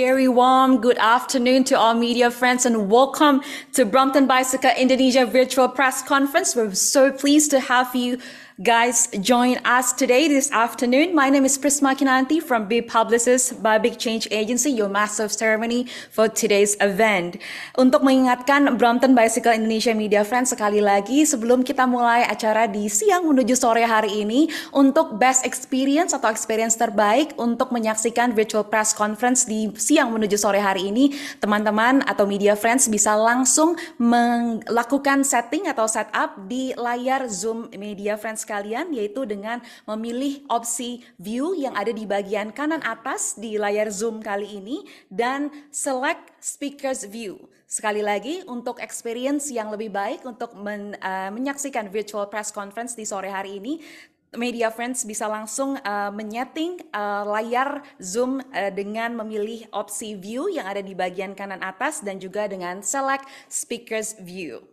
very warm good afternoon to our media friends and welcome to Brompton Bicycle Indonesia Virtual Press Conference. We're so pleased to have you guys join us today this afternoon. My name is Prisma Kinanti from Big Publicist by Big Change Agency, your master of ceremony for today's event. Untuk mengingatkan Brompton Bicycle Indonesia Media Friends sekali lagi sebelum kita mulai acara di siang menuju sore hari ini, untuk best experience atau experience terbaik untuk menyaksikan virtual press conference di siang menuju sore hari ini, teman-teman atau media friends bisa langsung melakukan setting atau setup di layar Zoom media friends kalian, yaitu dengan memilih opsi view yang ada di bagian kanan atas di layar Zoom kali ini dan select speakers view. Sekali lagi, untuk experience yang lebih baik untuk menyaksikan virtual press conference di sore hari ini, media friends bisa langsung menyeting layar Zoom dengan memilih opsi view yang ada di bagian kanan atas dan juga dengan select speakers view.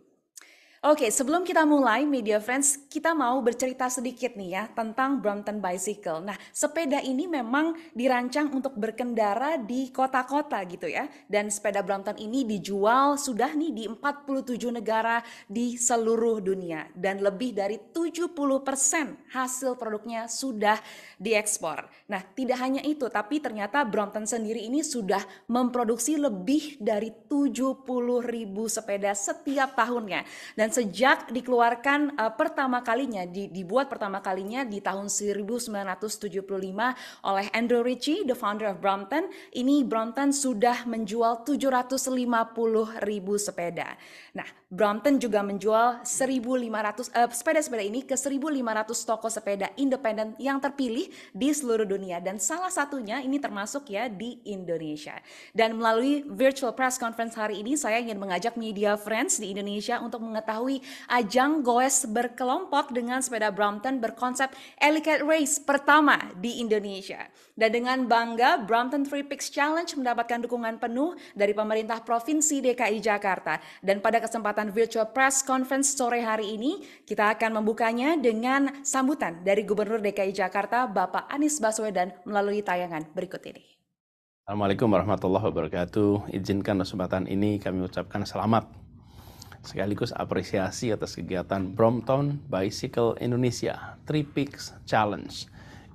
Oke, sebelum kita mulai, media friends, kita mau bercerita sedikit nih ya tentang Brompton Bicycle. Nah, sepeda ini memang dirancang untuk berkendara di kota-kota gitu ya. Dan sepeda Brompton ini dijual sudah nih di 47 negara di seluruh dunia. Dan lebih dari 70% hasil produknya sudah diekspor. Nah, tidak hanya itu, tapi ternyata Brompton sendiri ini sudah memproduksi lebih dari 70.000 sepeda setiap tahunnya. Dan sejak dikeluarkan pertama kalinya, dibuat pertama kalinya di tahun 1975 oleh Andrew Ritchie, the founder of Brompton, ini Brompton sudah menjual 750.000 sepeda. Nah, Brompton juga menjual 1.500 sepeda-sepeda ini ke 1.500 toko sepeda independen yang terpilih di seluruh dunia. Dan salah satunya ini termasuk ya di Indonesia. Dan melalui virtual press conference hari ini, saya ingin mengajak media friends di Indonesia untuk mengetahui ajang goes berkelompok dengan sepeda Brompton berkonsep Elite Race pertama di Indonesia. Dan dengan bangga, Brompton Three Peaks Challenge mendapatkan dukungan penuh dari pemerintah Provinsi DKI Jakarta. Dan pada kesempatan virtual press conference sore hari ini, kita akan membukanya dengan sambutan dari Gubernur DKI Jakarta, Bapak Anies Baswedan melalui tayangan berikut ini. Assalamualaikum warahmatullahi wabarakatuh. Izinkan kesempatan ini kami ucapkan selamat sekaligus apresiasi atas kegiatan Brompton Bicycle Indonesia Three Peaks Challenge.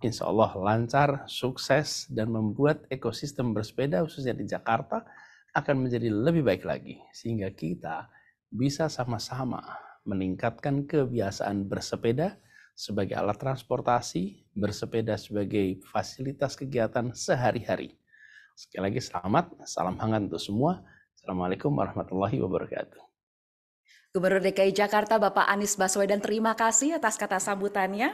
Insya Allah lancar, sukses, dan membuat ekosistem bersepeda khususnya di Jakarta akan menjadi lebih baik lagi. Sehingga kita bisa sama-sama meningkatkan kebiasaan bersepeda sebagai alat transportasi, bersepeda sebagai fasilitas kegiatan sehari-hari. Sekali lagi selamat, salam hangat untuk semua. Assalamualaikum warahmatullahi wabarakatuh. Gubernur DKI Jakarta Bapak Anies Baswedan, terima kasih atas kata sambutannya.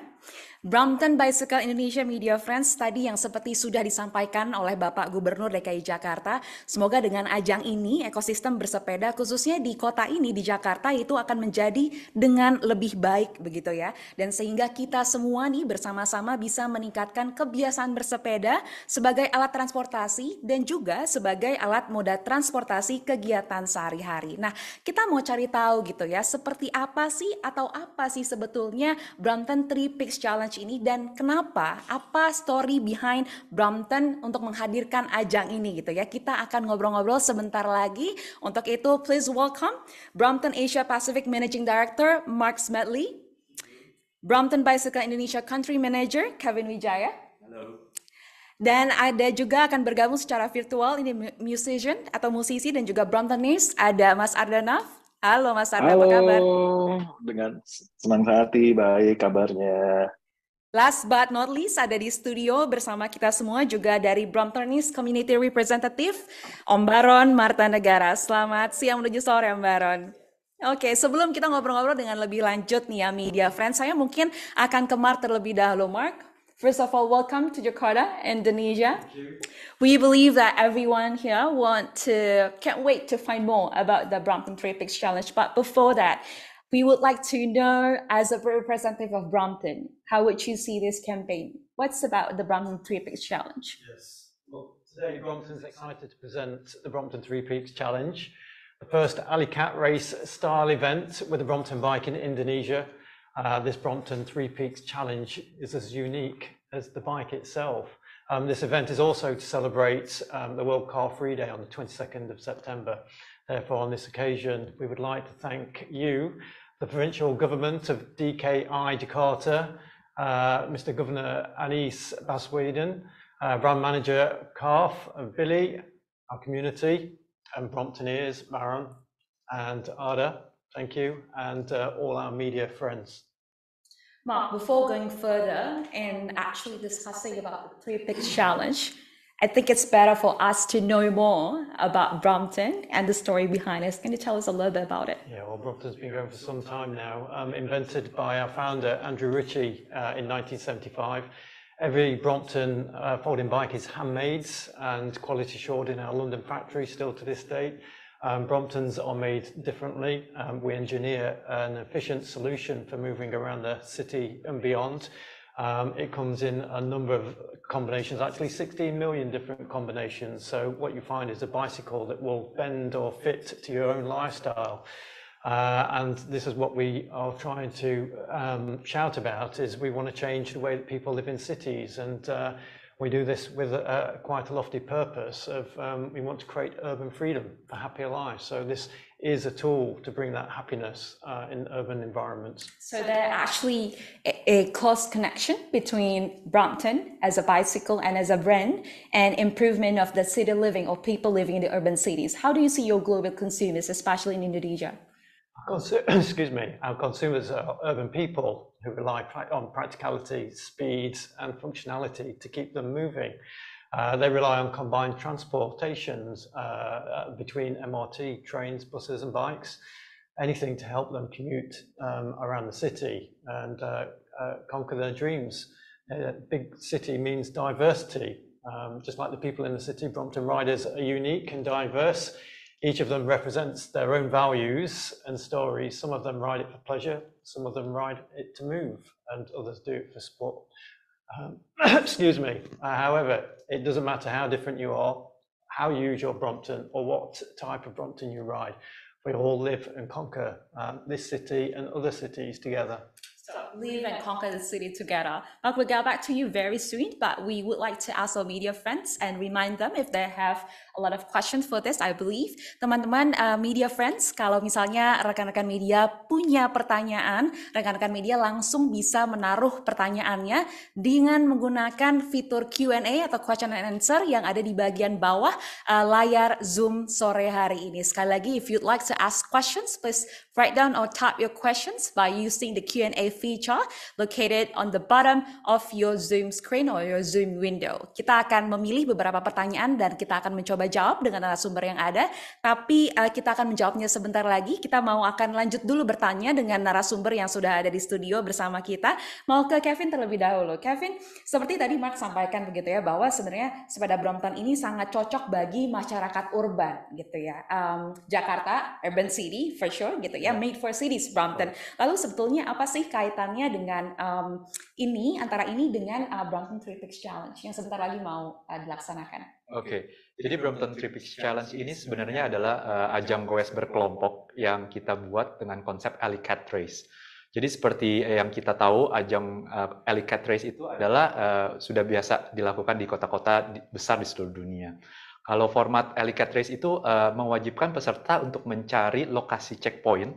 Brompton Bicycle Indonesia Media Friends tadi yang seperti sudah disampaikan oleh Bapak Gubernur DKI Jakarta, semoga dengan ajang ini ekosistem bersepeda khususnya di kota ini di Jakarta itu akan menjadi dengan lebih baik begitu ya. Dan sehingga kita semua nih bersama-sama bisa meningkatkan kebiasaan bersepeda sebagai alat transportasi dan juga sebagai alat moda transportasi kegiatan sehari-hari. Nah, kita mau cari tahu gitu ya, seperti apa sih atau apa sih sebetulnya Brompton Three Peaks Challenge ini dan kenapa, apa story behind Brompton untuk menghadirkan ajang ini gitu ya. Kita akan ngobrol-ngobrol sebentar lagi. Untuk itu please welcome Brompton Asia Pacific Managing Director Mark Smedley, Brompton Bicycle Indonesia Country Manager Kevin Wijaya. Halo. Dan ada juga akan bergabung secara virtual ini musician atau musisi dan juga Bromptonese, ada Mas Ardanaf. Halo Mas Arda, apa kabar? Dengan senang hati, baik kabarnya. Last but not least, ada di studio bersama kita semua juga dari Bromptonese Community Representative, Om Baron Marta Negara. Selamat siang menuju sore, Om Baron. Oke, sebelum kita ngobrol-ngobrol dengan lebih lanjut nih ya media friends, saya mungkin akan ke Mark terlebih dahulu. Mark, first of all, welcome to Jakarta, Indonesia. We believe that everyone here can't wait to find more about the Brompton Three Peaks Challenge. But before that, we would like to know, as a representative of Brompton, how would you see this campaign? What's about the Brompton Three Peaks Challenge? Yes. Well, today Brompton's excited to present the Brompton Three Peaks Challenge, the first alley cat race style event with a Brompton bike in Indonesia. This Brompton Three Peaks Challenge is as unique as the bike itself. This event is also to celebrate the World Car Free Day on the 22nd of September. Therefore, on this occasion, we would like to thank you, the provincial government of DKI Jakarta, Mr. Governor Anies Baswedan, brand manager CARF, Billy, our community, and Bromptoneers, Baron and Ada, thank you, and all our media friends. Mark, before going further and actually discussing about the Three Peaks Challenge, I think it's better for us to know more about Brompton and the story behind it. Can you tell us a little bit about it? Yeah, well, Brompton's been going for some time now, invented by our founder, Andrew Ritchie, in 1975. Every Brompton folding bike is handmade and quality assured in our London factory still to this date. Bromptons are made differently. We engineer an efficient solution for moving around the city and beyond. It comes in a number of combinations, actually 16 million different combinations. So what you find is a bicycle that will bend or fit to your own lifestyle. And this is what we are trying to shout about, is we want to change the way that people live in cities. And we do this with quite a lofty purpose of we want to create urban freedom for happier lives. So this is a tool to bring that happiness in urban environments. So there's actually a close connection between Brompton as a bicycle and as a brand and improvement of the city living or people living in the urban cities. How do you see your global consumers, especially in Indonesia? Excuse me, our consumers are urban people who rely on practicality, speed and functionality to keep them moving. They rely on combined transportations between MRT, trains, buses and bikes, anything to help them commute around the city and conquer their dreams. Big city means diversity. Just like the people in the city, Brompton riders are unique and diverse. Each of them represents their own values and stories. Some of them ride it for pleasure, some of them ride it to move, and others do it for sport. Excuse me. However, it doesn't matter how different you are, how you use your Brompton, or what type of Brompton you ride. We all live and conquer this city and other cities together. So live and conquer the city together. Mark, we'll get back to you very soon, but we would like to ask our media friends and remind them if they have a lot of questions for this. I believe teman-teman media friends, kalau misalnya rekan-rekan media punya pertanyaan, rekan-rekan media langsung bisa menaruh pertanyaannya dengan menggunakan fitur Q&A atau question and answer yang ada di bagian bawah layar Zoom sore hari ini. Sekali lagi, if you'd like to ask questions, please write down or type your questions by using the Q&A feature located on the bottom of your Zoom screen or your Zoom window. Kita akan memilih beberapa pertanyaan dan kita akan mencoba jawab dengan narasumber yang ada, tapi kita akan menjawabnya sebentar lagi. Kita akan lanjut dulu bertanya dengan narasumber yang sudah ada di studio bersama kita. Mau ke Kevin terlebih dahulu. Kevin, seperti tadi Mark sampaikan begitu ya, bahwa sebenarnya sepeda Brompton ini sangat cocok bagi masyarakat urban gitu ya. Jakarta, urban city for sure gitu ya, made for cities Brompton. Lalu sebetulnya apa sih kaitannya dengan antara ini dengan Brompton Three Peaks Challenge yang sebentar lagi mau dilaksanakan? Oke, jadi Brompton Three Peaks Challenge ini sebenarnya adalah ajang goes berkelompok yang kita buat dengan konsep Alley Cat Race. Jadi seperti yang kita tahu, ajang Alley Cat Race itu adalah sudah biasa dilakukan di kota-kota besar di seluruh dunia. Kalau format Alley Cat Race itu mewajibkan peserta untuk mencari lokasi checkpoint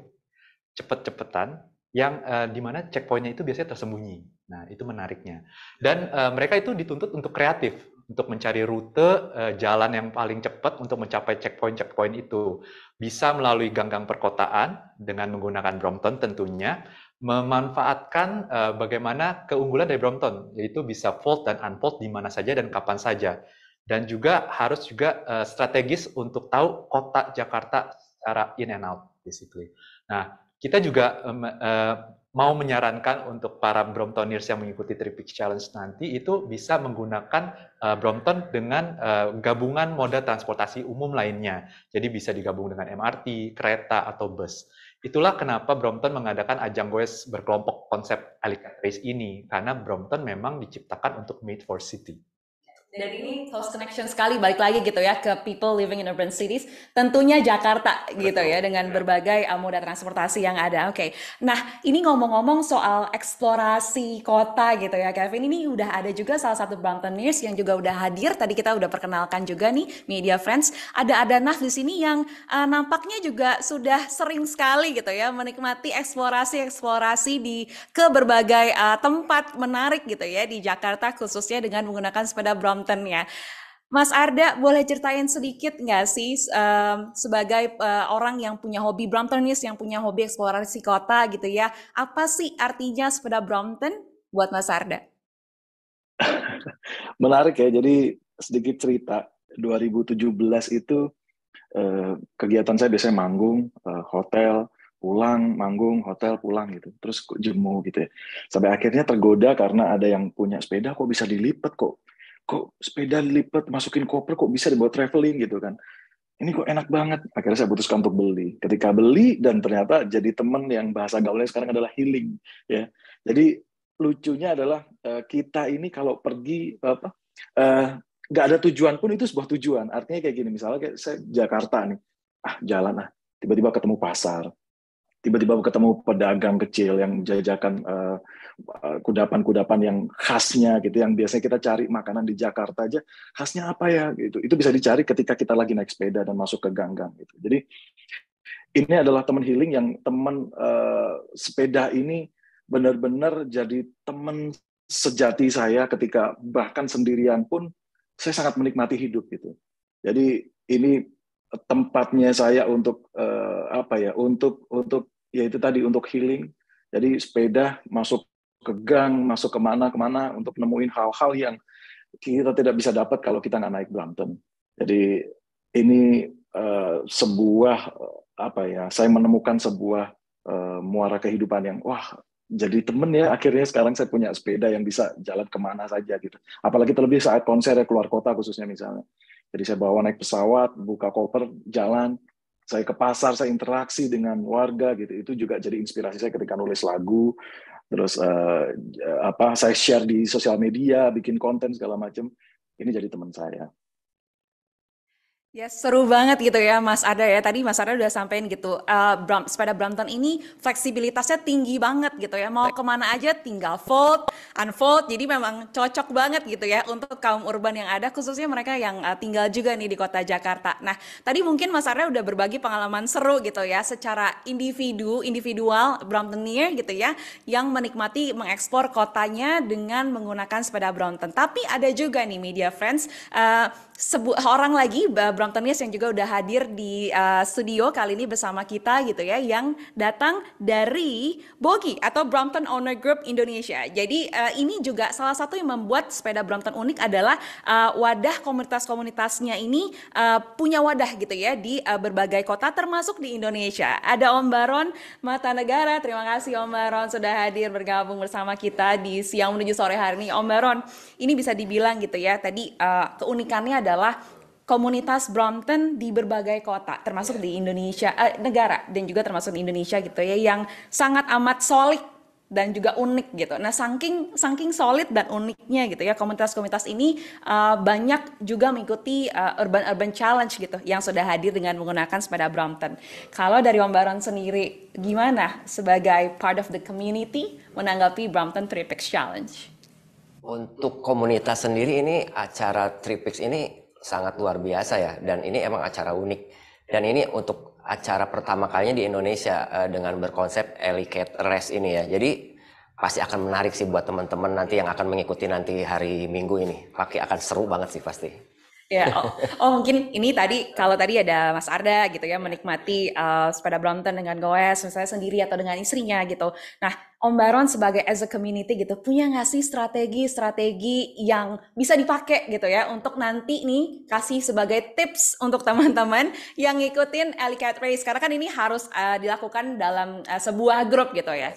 cepet-cepetan yang dimana checkpointnya itu biasanya tersembunyi. Nah, itu menariknya. Dan mereka itu dituntut untuk kreatif, untuk mencari rute jalan yang paling cepat untuk mencapai checkpoint itu. Bisa melalui gang-gang perkotaan dengan menggunakan Brompton tentunya, memanfaatkan bagaimana keunggulan dari Brompton, yaitu bisa fold dan unfold di mana saja dan kapan saja. Dan juga harus strategis untuk tahu kota Jakarta secara in and out, basically. Nah, kita juga mau menyarankan untuk para Bromptoniers yang mengikuti Three Peaks Challenge nanti itu bisa menggunakan Brompton dengan gabungan moda transportasi umum lainnya. Jadi bisa digabung dengan MRT, kereta, atau bus. Itulah kenapa Brompton mengadakan ajang goes berkelompok konsep Alley Cat Race ini, karena Brompton memang diciptakan untuk made for city. Dan ini close connection sekali, balik lagi gitu ya ke people living in urban cities, tentunya Jakarta gitu ya, dengan berbagai moda transportasi yang ada. Oke. Nah, ini ngomong-ngomong soal eksplorasi kota gitu ya, Kevin, ini udah ada juga salah satu Bromptonians yang juga udah hadir. Tadi kita udah perkenalkan juga nih media friends. Ada Naf di sini yang nampaknya juga sudah sering sekali gitu ya menikmati eksplorasi ke berbagai tempat menarik gitu ya di Jakarta, khususnya dengan menggunakan sepeda Brompton ya. Mas Arda, boleh ceritain sedikit nggak sih sebagai orang yang punya hobi Bromptonis, yang punya hobi eksplorasi kota gitu ya, apa sih artinya sepeda Brompton buat Mas Arda? Menarik ya, jadi sedikit cerita. 2017 itu kegiatan saya biasanya manggung, hotel, pulang, manggung, hotel, pulang gitu. Terus kok jemu gitu ya. Sampai akhirnya tergoda karena ada yang punya sepeda kok bisa dilipat kok. Kok sepeda dilipat, masukin koper kok bisa dibawa traveling gitu kan. Ini kok enak banget. Akhirnya saya putuskan untuk beli. Ketika beli dan ternyata jadi teman yang bahasa gaulnya sekarang adalah healing ya. Jadi lucunya adalah kita ini kalau pergi nggak ada tujuan pun itu sebuah tujuan. Artinya kayak gini, misalnya kayak saya Jakarta nih, jalan tiba-tiba ketemu pasar, tiba-tiba ketemu pedagang kecil yang menjajakan kudapan-kudapan yang khasnya gitu, yang biasanya kita cari makanan di Jakarta aja, khasnya apa ya gitu. Itu bisa dicari ketika kita lagi naik sepeda dan masuk ke gang-gang gitu. Jadi ini adalah teman healing yang teman sepeda ini benar-benar jadi teman sejati saya ketika bahkan sendirian pun saya sangat menikmati hidup gitu. Jadi ini tempatnya saya untuk untuk ya itu tadi, untuk healing. Jadi sepeda masuk ke gang, masuk kemana untuk nemuin hal-hal yang kita tidak bisa dapat kalau kita nggak naik Brompton. Jadi ini saya menemukan sebuah muara kehidupan yang jadi temen ya. Akhirnya sekarang saya punya sepeda yang bisa jalan kemana saja gitu. Apalagi terlebih saat konser ya, keluar kota khususnya misalnya. Jadi saya bawa naik pesawat, buka koper, jalan. Saya ke pasar, saya interaksi dengan warga gitu. Itu juga jadi inspirasi saya ketika nulis lagu. Terus saya share di sosial media, bikin konten segala macam. Ini jadi teman saya. Ya, seru banget gitu ya Mas Arda ya. Tadi Mas Arda udah sampein gitu, sepeda Brompton ini fleksibilitasnya tinggi banget gitu ya. Mau kemana aja tinggal fold, unfold. Jadi memang cocok banget gitu ya untuk kaum urban yang ada, khususnya mereka yang tinggal juga nih di kota Jakarta. Nah, tadi mungkin Mas Arda udah berbagi pengalaman seru gitu ya, secara individual Bromptonier gitu ya, yang menikmati mengeksplor kotanya dengan menggunakan sepeda Brompton. Tapi ada juga nih media friends, orang lagi Bromptonians yang juga udah hadir di studio kali ini bersama kita gitu ya, yang datang dari Bogi atau Brompton Owner Group Indonesia. Jadi ini juga salah satu yang membuat sepeda Brompton unik adalah wadah komunitas-komunitasnya ini punya wadah gitu ya di berbagai kota termasuk di Indonesia. Ada Om Baron Mata Negara. Terima kasih Om Baron sudah hadir bergabung bersama kita di siang menuju sore hari ini. Om Baron, ini bisa dibilang gitu ya, tadi keunikannya adalah komunitas Brompton di berbagai kota, termasuk di Indonesia, negara, dan juga termasuk di Indonesia gitu ya, yang sangat amat solid dan juga unik gitu. Nah, saking solid dan uniknya gitu ya, komunitas-komunitas ini banyak juga mengikuti urban challenge gitu, yang sudah hadir dengan menggunakan sepeda Brompton. Kalau dari Om Baron sendiri, gimana sebagai part of the community menanggapi Brompton Tripix Challenge? Untuk komunitas sendiri, ini acara Tripix ini sangat luar biasa ya, dan ini emang acara unik. Dan ini untuk acara pertama kalinya di Indonesia dengan berkonsep Ellicate Race ini ya. Jadi pasti akan menarik sih buat teman-teman nanti yang akan mengikuti nanti hari Minggu ini. Akan seru banget sih pasti. Ya, mungkin ini kalau tadi ada Mas Arda gitu ya, menikmati sepeda Brompton dengan goes, misalnya sendiri atau dengan istrinya gitu. Nah, Om Baron sebagai as a community gitu, punya nggak sih strategi yang bisa dipakai gitu ya, untuk nanti nih kasih sebagai tips untuk teman-teman yang ngikutin Ellicate Race, karena kan ini harus dilakukan dalam sebuah grup gitu ya.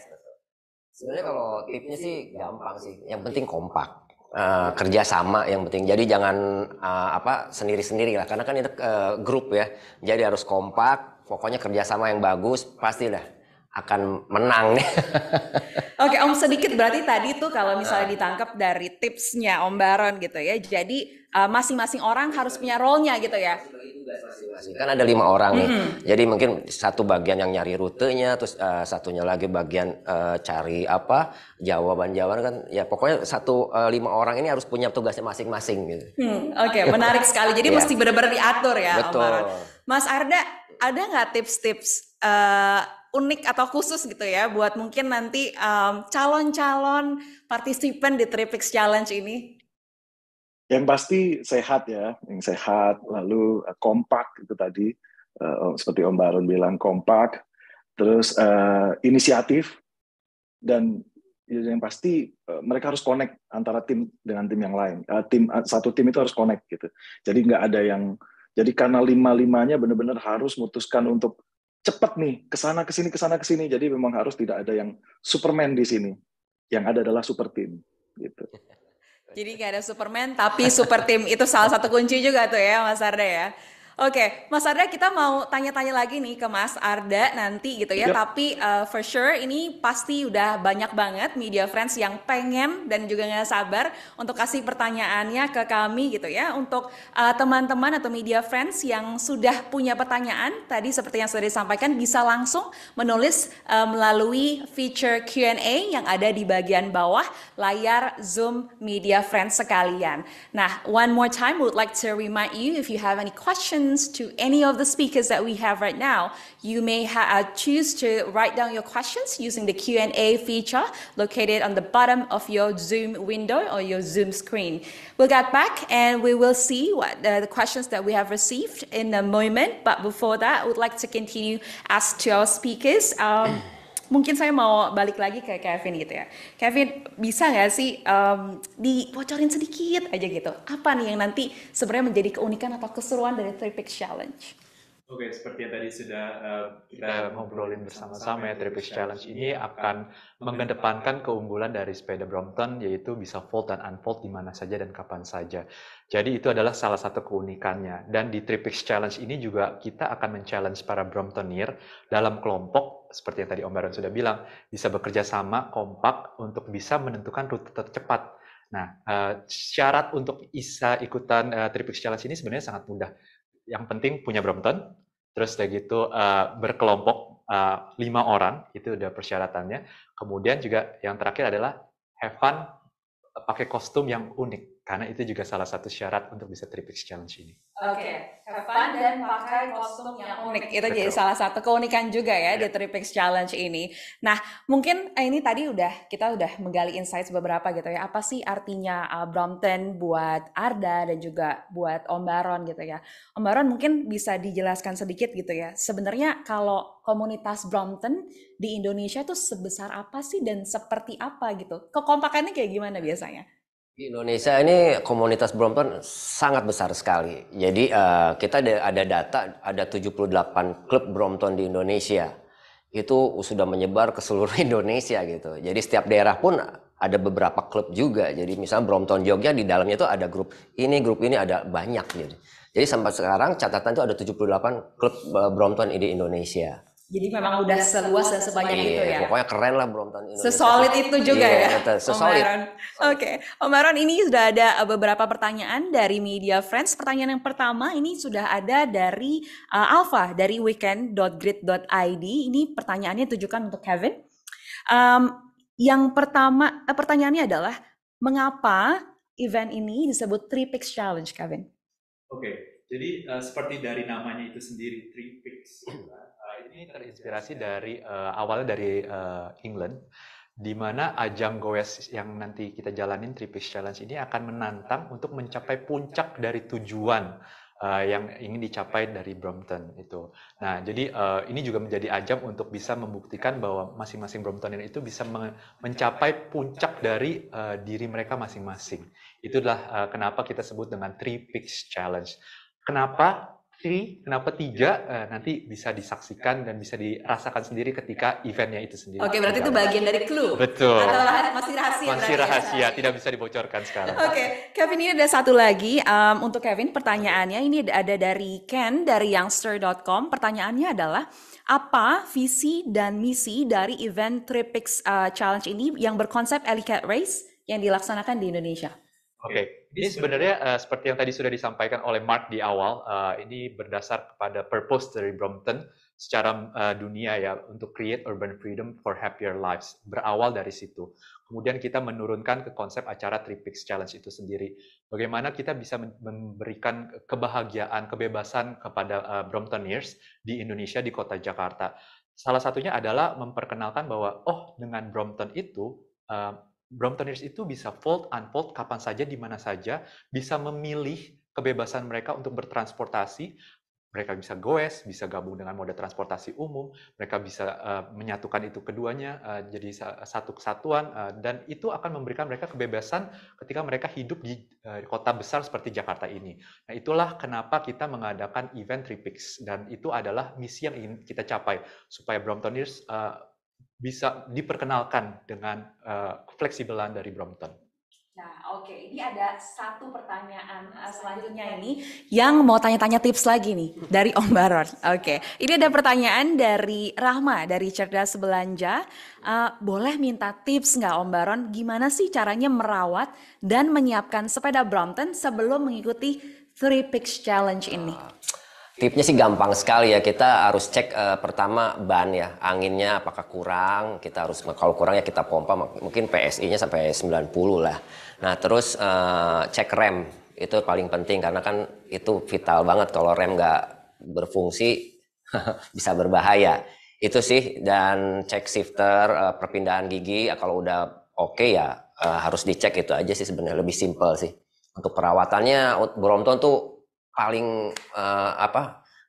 Sebenarnya kalau tipsnya sih gampang sih, yang penting kompak. Kerja sama yang penting, jadi jangan sendiri-sendiri lah, karena kan itu grup ya, jadi harus kompak, pokoknya kerjasama yang bagus, pastilah akan menang nih. Oke, Om Sedikit berarti tadi tuh kalau misalnya ditangkap dari tipsnya Om Baron gitu ya. Jadi masing-masing orang harus punya role-nya gitu ya. Kan ada 5 orang nih, jadi mungkin satu bagian yang nyari rutenya, terus satunya lagi bagian cari apa jawaban-jawaban kan, ya pokoknya 5 orang ini harus punya tugasnya masing-masing gitu. Oke, menarik sekali. Jadi mesti benar-benar diatur ya, Om Betul. Baron. Mas Arda, ada nggak tips-tips unik atau khusus gitu ya buat mungkin nanti calon-calon partisipan di Tripix Challenge ini? Yang pasti sehat ya, yang sehat, lalu kompak itu tadi, seperti Om Baron bilang kompak, terus inisiatif, dan yang pasti mereka harus connect antara tim dengan tim yang lain. Satu tim itu harus connect gitu. Jadi nggak ada yang, jadi karena 5-5-nya benar-benar harus memutuskan untuk cepat nih kesana kesini. Jadi memang harus tidak ada yang Superman di sini. Yang ada adalah super tim gitu. Jadi nggak ada Superman, tapi super tim itu salah satu kunci juga tuh ya, Mas Arda ya. Oke, Mas Arda, kita mau tanya-tanya lagi nih ke Mas Arda nanti gitu ya. Yep. Tapi for sure ini pasti udah banyak banget media friends yang pengen dan juga nggak sabar untuk kasih pertanyaannya ke kami gitu ya. Untuk teman-teman atau media friends yang sudah punya pertanyaan, tadi seperti yang sudah disampaikan bisa langsung menulis melalui feature Q&A yang ada di bagian bawah layar Zoom media friends sekalian. Nah, one more time, we would like to remind you if you have any questions to any of the speakers that we have right now, you may choose to write down your questions using the Q&A feature located on the bottom of your Zoom window or your Zoom screen. We'll get back and we will see what the questions that we have received in a moment. But before that, I would like to continue ask to our speakers. Mungkin saya mau balik lagi ke Kevin gitu ya. Kevin, bisa nggak sih dibocorin sedikit aja gitu? Apa nih yang nanti sebenarnya menjadi keunikan atau keseruan dari Tripix Challenge? Oke, seperti yang tadi sudah kita ngobrolin bersama-sama ya, Tripix Challenge ini akan mengedepankan keunggulan dari sepeda Brompton, yaitu bisa fold dan unfold di mana saja dan kapan saja. Jadi itu adalah salah satu keunikannya. Dan di Tripix Challenge ini juga kita akan men-challenge para Bromptonier dalam kelompok, seperti yang tadi Om Baron sudah bilang, bisa bekerja sama, kompak, untuk bisa menentukan rute tercepat. Nah, syarat untuk bisa ikutan Tripix Challenge ini sebenarnya sangat mudah. Yang penting punya Brompton, terus udah gitu berkelompok 5 orang, itu udah persyaratannya. Kemudian juga yang terakhir adalah have fun, pakai kostum yang unik, karena itu juga salah satu syarat untuk bisa Tripix Challenge ini. Oke, have fun dan pakai kostum yang unik. Itu jadi salah satu keunikan juga ya di Tripix Challenge ini. Nah, mungkin ini tadi kita udah menggali insights beberapa gitu ya. Apa sih artinya Brompton buat Arda dan juga buat Om Baron gitu ya. Om Baron mungkin bisa dijelaskan sedikit gitu ya. Sebenarnya kalau komunitas Brompton di Indonesia tuh sebesar apa sih dan seperti apa gitu? Kekompakannya kayak gimana biasanya? Di Indonesia ini komunitas Brompton sangat besar sekali. Jadi kita ada data, ada 78 klub Brompton di Indonesia. Itu sudah menyebar ke seluruh Indonesia gitu. Jadi setiap daerah pun ada beberapa klub juga. Jadi misalnya Brompton Jogja, di dalamnya itu ada grup ini ada banyak gitu. Jadi sampai sekarang catatan itu ada 78 klub Brompton di Indonesia. Jadi memang udah seluas dan sebanyak itu ya. Pokoknya keren lah Brompton Indonesia. Sesolid itu juga ya. Sesolid. Oke, Om Baron, ini sudah ada beberapa pertanyaan dari media friends. Pertanyaan yang pertama ini sudah ada dari Alpha dari weekend.grid.id. Ini pertanyaannya ditujukan untuk Kevin. Yang pertama, pertanyaannya adalah mengapa event ini disebut Tripix Challenge, Kevin? Oke, jadi seperti dari namanya itu sendiri, Tripix. Ini terinspirasi dari awalnya dari England, di mana ajang goes yang nanti kita jalanin Tripix Challenge ini akan menantang untuk mencapai puncak dari tujuan yang ingin dicapai dari Brompton itu. Nah, jadi ini juga menjadi ajang untuk bisa membuktikan bahwa masing-masing Bromptonian itu bisa mencapai puncak dari diri mereka masing-masing. Itulah kenapa kita sebut dengan Tripix Challenge. Kenapa Kenapa 3? Nanti bisa disaksikan dan bisa dirasakan sendiri ketika eventnya itu sendiri. Oke, berarti itu bagian dari clue. Betul. Atau masih rahasia. Masih rahasia, tidak bisa dibocorkan sekarang. Oke, Kevin, ini ada satu lagi untuk Kevin pertanyaannya. Ini ada dari Ken dari youngster.com. Pertanyaannya adalah apa visi dan misi dari event Tripix Challenge ini yang berkonsep Elite Race yang dilaksanakan di Indonesia? Oke, ini sebenarnya seperti yang tadi sudah disampaikan oleh Mark di awal, ini berdasar kepada purpose dari Brompton secara dunia ya, untuk create urban freedom for happier lives. Berawal dari situ. Kemudian kita menurunkan ke konsep acara Tripix Challenge itu sendiri. Bagaimana kita bisa memberikan kebahagiaan, kebebasan kepada Bromptoniers di Indonesia, di kota Jakarta. Salah satunya adalah memperkenalkan bahwa, dengan Brompton itu, Bromptoniers itu bisa fold, unfold, kapan saja, di mana saja, bisa memilih kebebasan mereka untuk bertransportasi. Mereka bisa goes, bisa gabung dengan moda transportasi umum, mereka bisa menyatukan itu keduanya jadi satu kesatuan, dan itu akan memberikan mereka kebebasan ketika mereka hidup di kota besar seperti Jakarta ini. Nah, itulah kenapa kita mengadakan event Tripix, dan itu adalah misi yang ingin kita capai, supaya Bromptoniers bisa diperkenalkan dengan fleksibelan dari Brompton. Nah, oke. Ini ada satu pertanyaan selanjutnya ini yang mau tanya-tanya tips lagi nih dari Om Baron. Oke. Ini ada pertanyaan dari Rahma dari Cerdas Belanja. Boleh minta tips nggak Om Baron? Gimana sih caranya merawat dan menyiapkan sepeda Brompton sebelum mengikuti Tripix Challenge ini? Tipsnya sih gampang sekali ya, kita harus cek pertama ban ya, anginnya apakah kurang, kita harus, kalau kurang ya kita pompa, mungkin PSI-nya sampai 90 lah. Nah terus cek rem, itu paling penting karena kan itu vital banget, kalau rem nggak berfungsi bisa berbahaya. Itu sih, dan cek shifter, perpindahan gigi, kalau udah oke ya harus dicek, itu aja sih sebenarnya, lebih simple sih. Untuk perawatannya Brompton tuh paling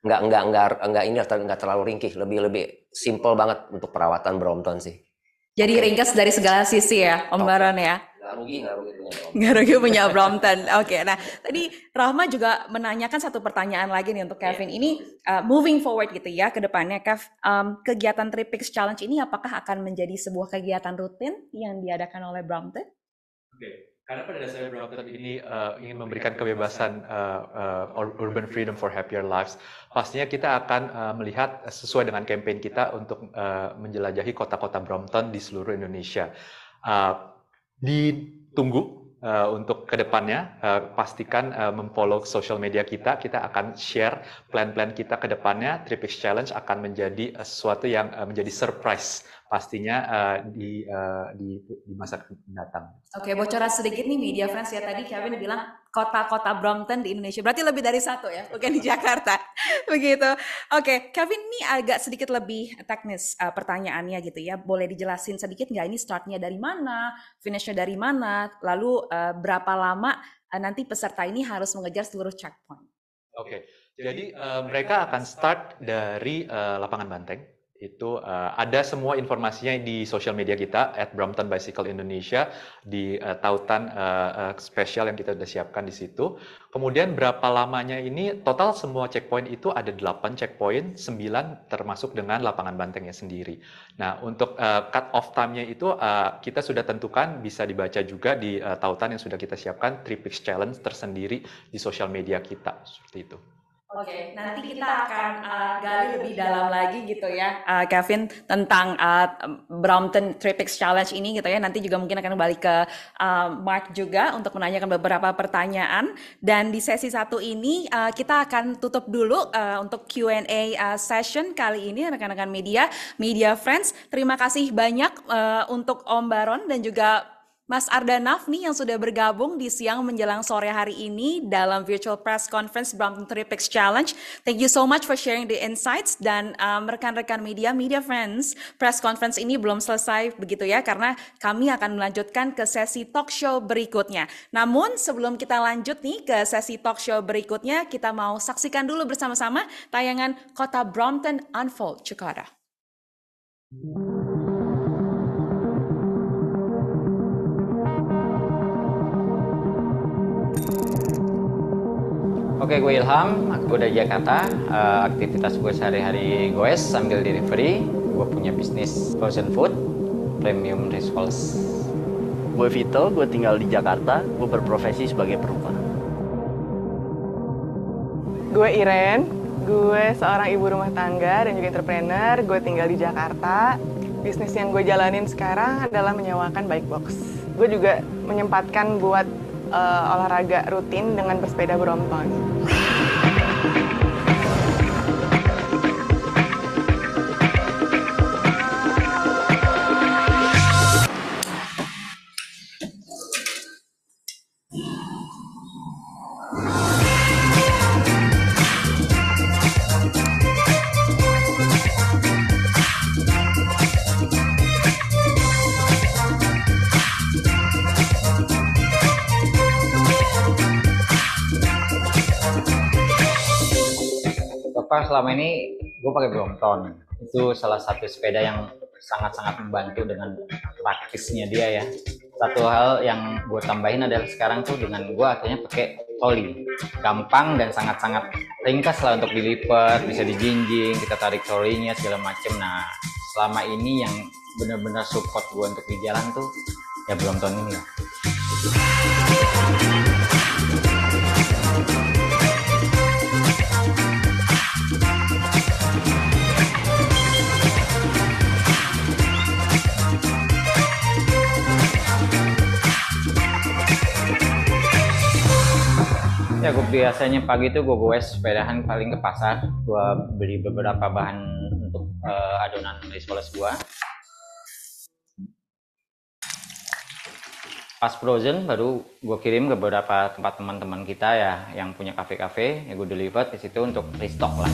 nggak terlalu ringkih, lebih simple banget untuk perawatan Brompton sih. Jadi ringkas dari segala sisi ya Om Baron ya. Nggak rugi punya Brompton. Oke, nah tadi Rahma juga menanyakan satu pertanyaan lagi nih untuk Kevin. Ini moving forward gitu ya ke depannya, Kev, kegiatan Tripix Challenge ini apakah akan menjadi sebuah kegiatan rutin yang diadakan oleh Brompton? Oke. Karena pada dasarnya Brompton ini ingin memberikan kebebasan urban freedom for happier lives, pastinya kita akan melihat sesuai dengan campaign kita untuk menjelajahi kota-kota Brompton di seluruh Indonesia. Ditunggu untuk kedepannya, pastikan memfollow social media kita akan share plan-plan kita ke depannya. Tripix Challenge akan menjadi sesuatu yang menjadi surprise pastinya di masa mendatang. Oke, bocoran sedikit nih media friends ya, tadi Kevin bilang kota-kota Brompton di Indonesia, berarti lebih dari satu ya, bukan di Jakarta. Begitu. Oke, Kevin, ini agak sedikit lebih teknis pertanyaannya gitu ya, boleh dijelasin sedikit nggak ini startnya dari mana, finishnya dari mana, lalu berapa lama nanti peserta ini harus mengejar seluruh checkpoint? Oke, jadi mereka akan start dari lapangan Banteng. Itu ada semua informasinya di sosial media kita @Brompton Bicycle Indonesia, di tautan spesial yang kita sudah siapkan di situ. Kemudian berapa lamanya ini, total semua checkpoint itu ada 8 checkpoint, 9 termasuk dengan lapangan Bantengnya sendiri. Nah, untuk cut off time-nya itu kita sudah tentukan, bisa dibaca juga di tautan yang sudah kita siapkan, Tripix Challenge tersendiri di sosial media kita, seperti itu. Oke, nanti kita akan gali lebih dalam lagi gitu ya, Kevin, tentang Brompton Tripix Challenge ini gitu ya. Nanti juga mungkin akan balik ke Mark juga untuk menanyakan beberapa pertanyaan. Dan di sesi 1 ini kita akan tutup dulu untuk Q&A session kali ini, rekan-rekan media friends. Terima kasih banyak untuk Om Baron dan juga Mas Ardanaf nih yang sudah bergabung di siang menjelang sore hari ini dalam virtual press conference Brompton Tripix Challenge. Thank you so much for sharing the insights, dan rekan-rekan media friends, press conference ini belum selesai begitu ya, karena kami akan melanjutkan ke sesi talk show berikutnya. Namun sebelum kita lanjut nih ke sesi talk show berikutnya, kita mau saksikan dulu bersama-sama tayangan Kota Brompton Unfold Jakarta. Oke, gue Ilham, gue dari Jakarta. Aktivitas gue sehari-hari goes sambil delivery. Gue punya bisnis frozen food, premium rice balls. Gue Vito, gue tinggal di Jakarta. Gue berprofesi sebagai perupa. Gue Iren, gue seorang ibu rumah tangga dan juga entrepreneur. Gue tinggal di Jakarta. Bisnis yang gue jalanin sekarang adalah menyewakan bike box. Gue juga menyempatkan buat olahraga rutin dengan bersepeda Brompton. Selama ini gue pakai Brompton. Itu salah satu sepeda yang sangat-sangat membantu dengan praktisnya dia ya. Satu hal yang gue tambahin adalah sekarang tuh dengan gue akhirnya pakai troli. Gampang dan sangat-sangat ringkas lah untuk dilipat, bisa dijinjing, kita tarik trolinya segala macem. Nah, selama ini yang benar-benar support gue untuk di jalan tuh ya Brompton ini lah. Ya, gue biasanya pagi itu gue goes sepedahan paling ke pasar. Gue beli beberapa bahan untuk adonan rice balls gue. Pas frozen baru gue kirim ke beberapa tempat teman-teman kita ya yang punya kafe-kafe. Ya gue deliver ke situ untuk restock lah.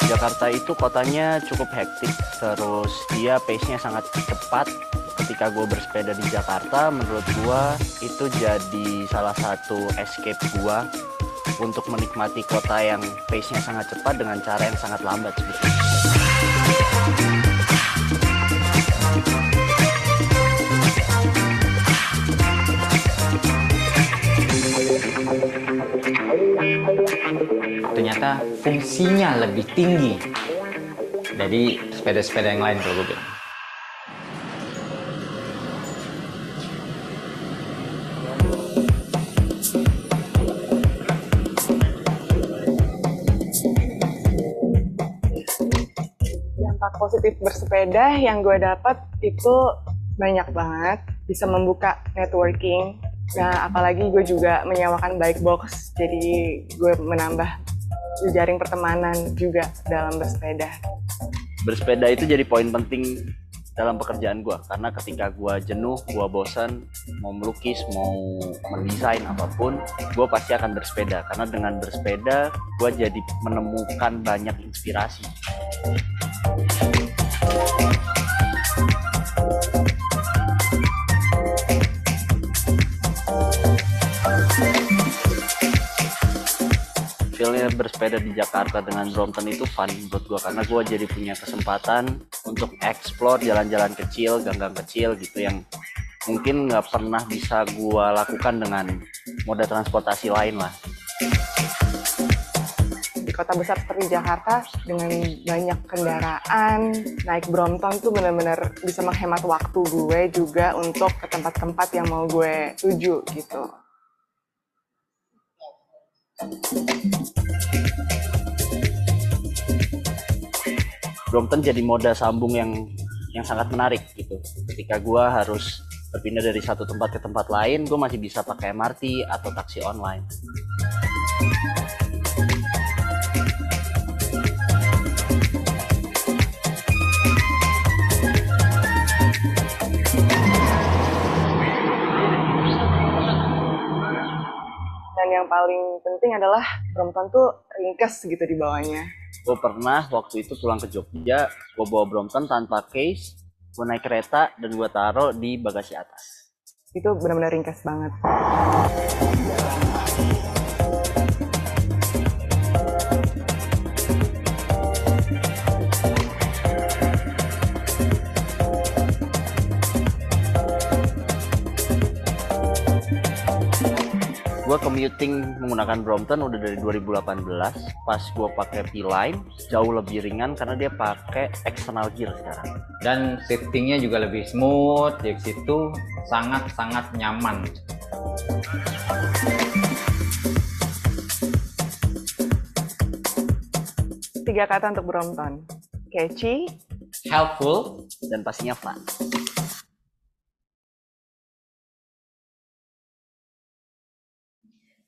Jakarta itu kotanya cukup hektik, terus dia pace-nya sangat cepat. Ketika gue bersepeda di Jakarta, menurut gue itu jadi salah satu escape gue untuk menikmati kota yang pace-nya sangat cepat dengan cara yang sangat lambat sebetulnya. Ternyata fungsinya lebih tinggi dari sepeda-sepeda yang lain kalau gue bilang. Dampak positif bersepeda yang gue dapat itu banyak banget, bisa membuka networking. Nah, apalagi gue juga menyewakan bike box, jadi gue menambah jejaring pertemanan juga dalam bersepeda. Bersepeda itu jadi poin penting dalam pekerjaan gue, karena ketika gue jenuh, gue bosan, mau melukis, mau mendesain apapun, gue pasti akan bersepeda. Karena dengan bersepeda, gue jadi menemukan banyak inspirasi. Feelnya bersepeda di Jakarta dengan Brompton itu fun menurut gue, karena gue jadi punya kesempatan untuk explore jalan-jalan kecil, gang-gang kecil gitu yang mungkin nggak pernah bisa gue lakukan dengan moda transportasi lain lah. Di kota besar seperti Jakarta dengan banyak kendaraan, naik Brompton tuh benar-benar bisa menghemat waktu gue juga untuk ke tempat-tempat yang mau gue tuju gitu. Brompton jadi moda sambung yang sangat menarik gitu. Ketika gue harus berpindah dari satu tempat ke tempat lain, gue masih bisa pakai MRT atau taksi online. Dan yang paling penting adalah Brompton tuh ringkas gitu di bawahnya. Gue pernah waktu itu pulang ke Jogja, gue bawa Brompton tanpa case, gue naik kereta dan gue taruh di bagasi atas. Itu benar-benar ringkas banget. commuting menggunakan Brompton udah dari 2018. Pas gue pakai P-Line jauh lebih ringan karena dia pakai external gear sekarang. Dan shiftingnya juga lebih smooth, di situ sangat-sangat nyaman. Tiga kata untuk Brompton: catchy, Helpful, Dan pastinya fun.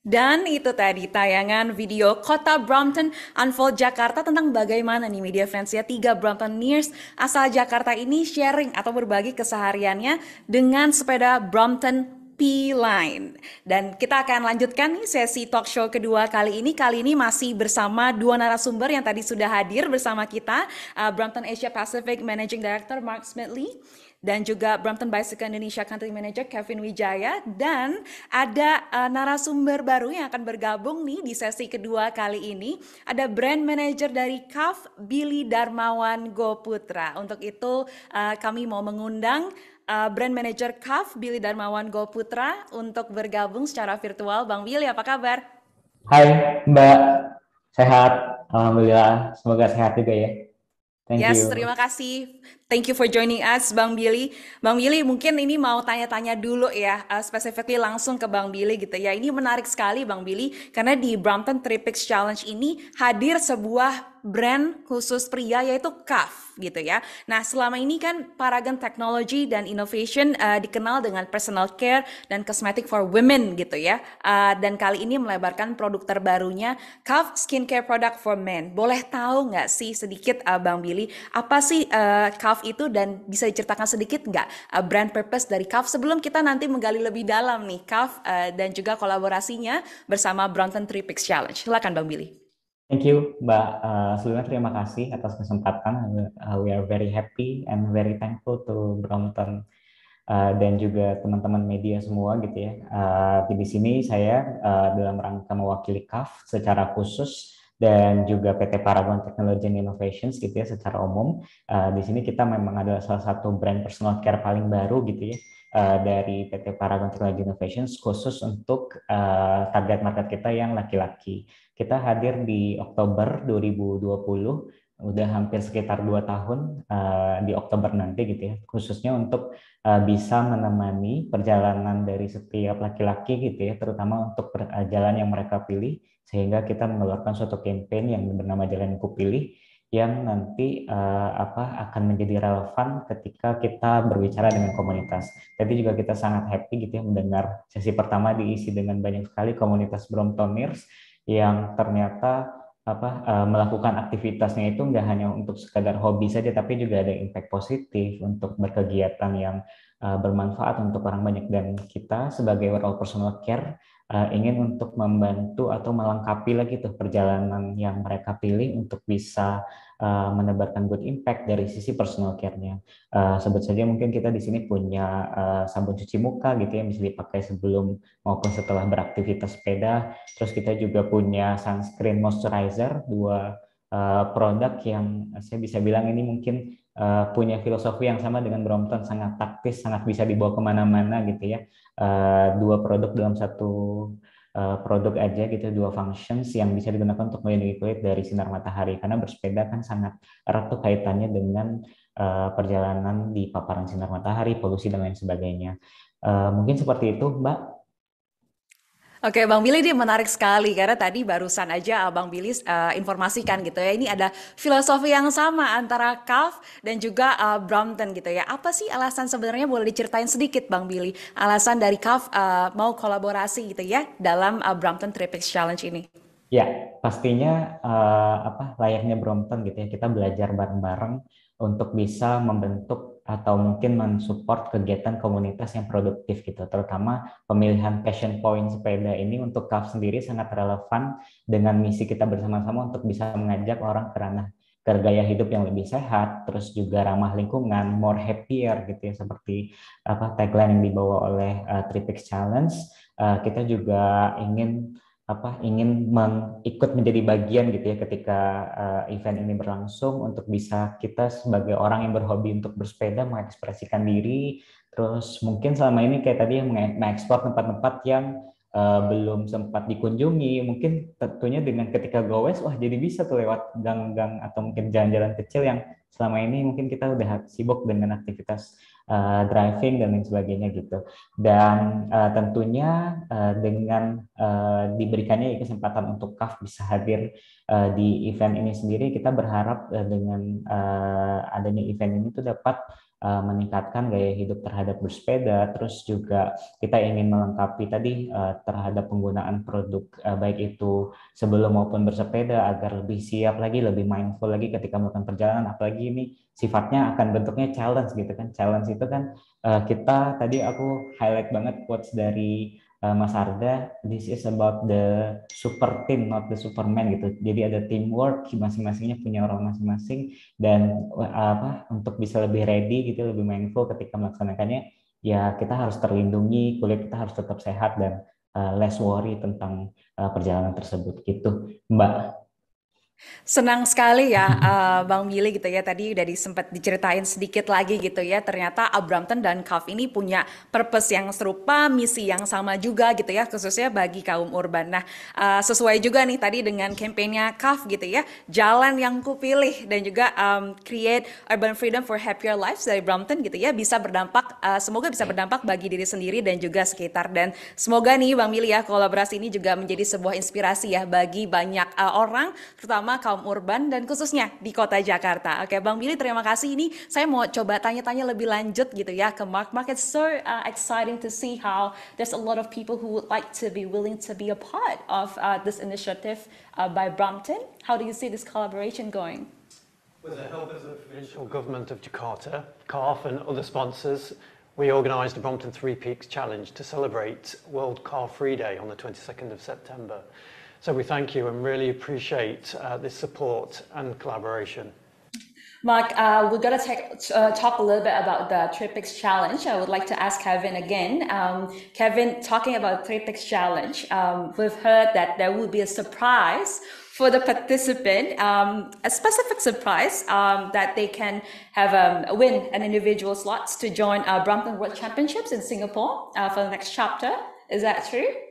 Dan itu tadi tayangan video Kota Brompton Unfold Jakarta tentang bagaimana nih media friends ya 3 Bromptoniers asal Jakarta ini sharing atau berbagi kesehariannya dengan sepeda Brompton P-Line. Dan kita akan lanjutkan nih sesi talk show kedua kali ini. Kali ini masih bersama 2 narasumber yang tadi sudah hadir bersama kita, Brompton Asia Pacific Managing Director Mark Smedley, dan juga Brompton Bicycle Indonesia Country Manager Kevin Wijaya, dan ada narasumber baru yang akan bergabung nih di sesi kedua kali ini. Ada Brand Manager dari CAF, Billy Darmawan Goputra. Untuk itu kami mau mengundang Brand Manager CAF, Billy Darmawan Goputra untuk bergabung secara virtual. Bang Billy, apa kabar? Hai Mbak, sehat, alhamdulillah, semoga sehat juga ya. Thank Yes, you. terima kasih. Thank you for joining us, Bang Billy. Bang Billy, mungkin ini mau tanya-tanya dulu ya, specifically langsung ke Bang Billy gitu ya. Ini menarik sekali Bang Billy, karena di Brompton Tripix Challenge ini hadir sebuah brand khusus pria yaitu CAF gitu ya. Nah, selama ini kan Paragon Technology dan Innovation dikenal dengan personal care dan cosmetic for women gitu ya. Dan kali ini melebarkan produk terbarunya CAF Skincare Product for Men. Boleh tahu nggak sih sedikit Bang Billy, apa sih CAF itu, dan bisa diceritakan sedikit nggak brand purpose dari CAF sebelum kita nanti menggali lebih dalam nih CAF dan juga kolaborasinya bersama Brompton Tripix Challenge. Silakan Bang Billy. Thank you Mbak, sebelumnya terima kasih atas kesempatan. We are very happy and very thankful to Brompton dan juga teman-teman media semua gitu ya. Di sini saya dalam rangka mewakili CAF secara khusus dan juga PT Paragon Technology and Innovations gitu ya secara umum. Di sini kita memang adalah salah satu brand personal care paling baru gitu ya dari PT Paragon Technology Innovations khusus untuk target market kita yang laki-laki. Kita hadir di Oktober 2020, udah hampir sekitar 2 tahun di Oktober nanti gitu ya, khususnya untuk bisa menemani perjalanan dari setiap laki-laki gitu ya, terutama untuk jalan yang mereka pilih, sehingga kita mengeluarkan suatu campaign yang bernama Jalan Ku Pilih yang nanti akan menjadi relevan ketika kita berbicara dengan komunitas. Tadi juga kita sangat happy gitu ya mendengar sesi pertama diisi dengan banyak sekali komunitas Bromptoniers yang ternyata melakukan aktivitasnya itu nggak hanya untuk sekadar hobi saja, tapi juga ada impact positif untuk berkegiatan yang bermanfaat untuk orang banyak. Dan kita sebagai World Personal Care ingin untuk membantu atau melengkapi lagi tuh perjalanan yang mereka pilih untuk bisa menebarkan good impact dari sisi personal care-nya. Sebut saja mungkin kita di sini punya sabun cuci muka gitu ya, bisa dipakai sebelum maupun setelah beraktivitas sepeda. Terus kita juga punya sunscreen moisturizer, 2 produk yang saya bisa bilang ini mungkin punya filosofi yang sama dengan Brompton, sangat taktis, sangat bisa dibawa kemana-mana gitu ya. 2 produk dalam satu produk aja gitu, 2 functions yang bisa digunakan untuk melindungi kulit dari sinar matahari, karena bersepeda kan sangat erat tuh kaitannya dengan perjalanan di paparan sinar matahari, polusi dan lain sebagainya. Mungkin seperti itu Mbak. Oke, Bang Billy, ini menarik sekali karena tadi barusan aja Bang Billy informasikan gitu ya, ini ada filosofi yang sama antara CAF dan juga Brompton gitu ya. Apa sih alasan sebenarnya, boleh diceritain sedikit Bang Billy, alasan dari CAF mau kolaborasi gitu ya dalam Brompton Tripix Challenge ini? Ya, pastinya layaknya Brompton gitu ya, kita belajar bareng-bareng untuk bisa membentuk atau mungkin mensupport kegiatan komunitas yang produktif gitu, terutama pemilihan passion point sepeda ini untuk CAF sendiri sangat relevan dengan misi kita bersama-sama untuk bisa mengajak orang ke gaya hidup yang lebih sehat, terus juga ramah lingkungan, more happier gitu ya, seperti tagline yang dibawa oleh Tripix Challenge. Kita juga ingin ikut menjadi bagian gitu ya ketika event ini berlangsung, untuk bisa kita sebagai orang yang berhobi untuk bersepeda mengekspresikan diri, terus mungkin selama ini kayak tadi mengekspor tempat-tempat yang belum sempat dikunjungi, mungkin tentunya dengan ketika gowes, wah jadi bisa tuh lewat gang-gang atau mungkin jalan-jalan kecil yang selama ini mungkin kita udah sibuk dengan aktivitas driving dan lain sebagainya gitu. Dan tentunya dengan diberikannya kesempatan untuk CAF bisa hadir di event ini sendiri, kita berharap dengan adanya event ini tuh dapat meningkatkan gaya hidup terhadap bersepeda, terus juga kita ingin melengkapi tadi terhadap penggunaan produk baik itu sebelum maupun bersepeda agar lebih siap lagi, lebih mindful lagi ketika melakukan perjalanan, apalagi ini sifatnya akan bentuknya challenge gitu kan. Challenge itu kan kita tadi aku highlight banget quotes dari Mas Arda, this is about the super team, not the superman gitu. Jadi ada teamwork, masing-masingnya punya orang masing-masing, dan untuk bisa lebih ready gitu, lebih mindful ketika melaksanakannya, ya kita harus terlindungi, kulit kita harus tetap sehat dan less worry tentang perjalanan tersebut gitu, Mbak. Senang sekali ya Bang Billy gitu ya, tadi udah sempat diceritain sedikit lagi gitu ya, ternyata Brampton dan CAF ini punya purpose yang serupa, misi yang sama juga gitu ya, khususnya bagi kaum urban. Nah sesuai juga nih tadi dengan kampanye CAF gitu ya, jalan yang kupilih, dan juga create urban freedom for happier lives dari Brampton gitu ya, bisa berdampak, semoga bisa berdampak bagi diri sendiri dan juga sekitar, dan semoga nih Bang Billy ya, kolaborasi ini juga menjadi sebuah inspirasi ya bagi banyak orang, terutama kaum urban dan khususnya di kota Jakarta. Oke, Bang Billy, terima kasih. Ini saya mau coba tanya-tanya lebih lanjut gitu ya ke Mark. Mark, it's so exciting to see how there's a lot of people who would like to be willing to be a part of this initiative by Brampton. How do you see this collaboration going? With the help of the provincial government of Jakarta, CAF and other sponsors, we organised the Brompton Three Peaks Challenge to celebrate World Car Free Day on the 22nd of September. So we thank you and really appreciate this support and collaboration. Mark, we're going to talk a little bit about the Tripix Challenge. I would like to ask Kevin again. Kevin, talking about Tripix Challenge, we've heard that there will be a surprise for the participant, a specific surprise that they can have win an individual slots to join Brampton World Championships in Singapore for the next chapter. Is that true?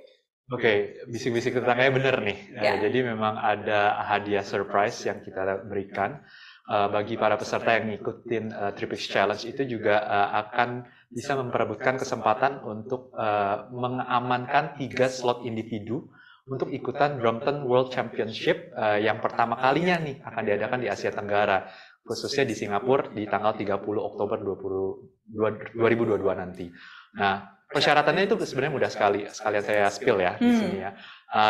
Oke, bisik-bisik tetangga bener nih. Jadi memang ada hadiah surprise yang kita berikan bagi para peserta yang ngikutin Tripix Challenge, itu juga akan bisa memperebutkan kesempatan untuk mengamankan 3 slot individu untuk ikutan Brompton World Championship yang pertama kalinya nih akan diadakan di Asia Tenggara, khususnya di Singapura di tanggal 30 Oktober 2022 nanti. Nah, persyaratannya itu sebenarnya mudah sekali. Sekalian saya spill ya di sini ya.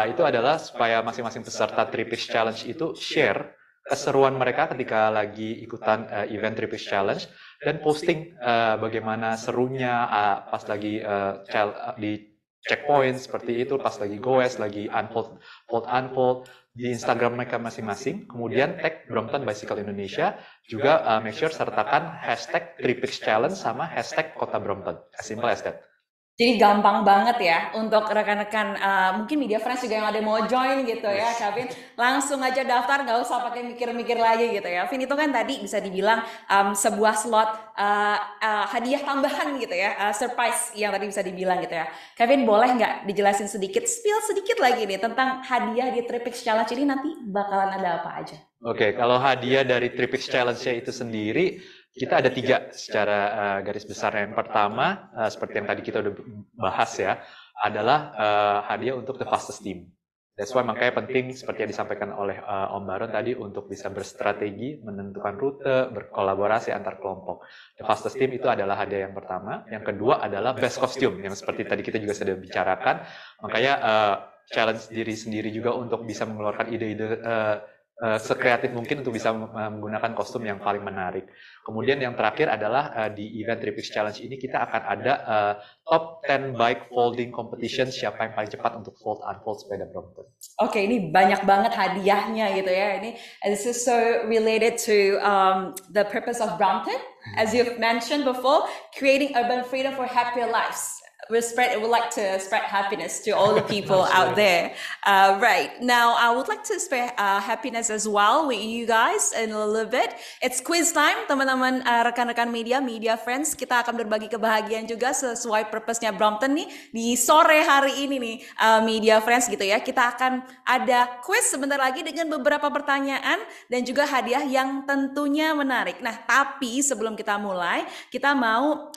Itu adalah supaya masing-masing peserta Tripix Challenge itu share keseruan mereka ketika lagi ikutan event Tripix Challenge, dan posting bagaimana serunya pas lagi di checkpoint seperti itu, pas lagi goes, lagi unfold di Instagram mereka masing-masing. Kemudian tag Brompton Bicycle Indonesia, juga make sure sertakan hashtag Tripix Challenge sama hashtag Kota Brompton. As simple as that. Jadi gampang banget ya untuk rekan-rekan mungkin media friends juga yang ada mau join gitu ya, Kevin, langsung aja daftar, nggak usah pakai mikir-mikir lagi gitu ya. Vin, itu kan tadi bisa dibilang sebuah slot hadiah tambahan gitu ya, surprise yang tadi bisa dibilang gitu ya. Kevin, boleh nggak dijelasin sedikit, spill sedikit lagi nih tentang hadiah di Tripix Challenge ini, nanti bakalan ada apa aja? Oke, kalau hadiah dari Tripix Challenge-nya itu sendiri, kita ada 3 secara garis besar. Yang pertama, seperti yang tadi kita udah bahas ya, adalah hadiah untuk the fastest team. That's why makanya penting, seperti yang disampaikan oleh Om Baron tadi, untuk bisa berstrategi, menentukan rute, berkolaborasi antar kelompok. The fastest team itu adalah hadiah yang pertama. Yang kedua adalah best costume, yang seperti tadi kita juga sudah bicarakan. Makanya challenge diri sendiri juga untuk bisa mengeluarkan ide-ide sekreatif mungkin untuk bisa menggunakan kostum yang paling menarik. Kemudian yang terakhir adalah di event Tripix Challenge ini kita akan ada top 10 bike folding competition, siapa yang paling cepat untuk fold unfold sepeda Brompton. Oke, ini banyak banget hadiahnya gitu ya. Ini this is so related to the purpose of Brompton, as you've mentioned before, creating urban freedom for happier lives. would like to spread happiness to all the people out there. Right now, I would like to spread happiness as well with you guys in a little bit. It's quiz time, teman-teman, rekan-rekan media friends. Kita akan berbagi kebahagiaan juga sesuai purpose-nya Brompton nih di sore hari ini nih, media friends gitu ya. Kita akan ada quiz sebentar lagi dengan beberapa pertanyaan dan juga hadiah yang tentunya menarik. Nah, tapi sebelum kita mulai, kita mau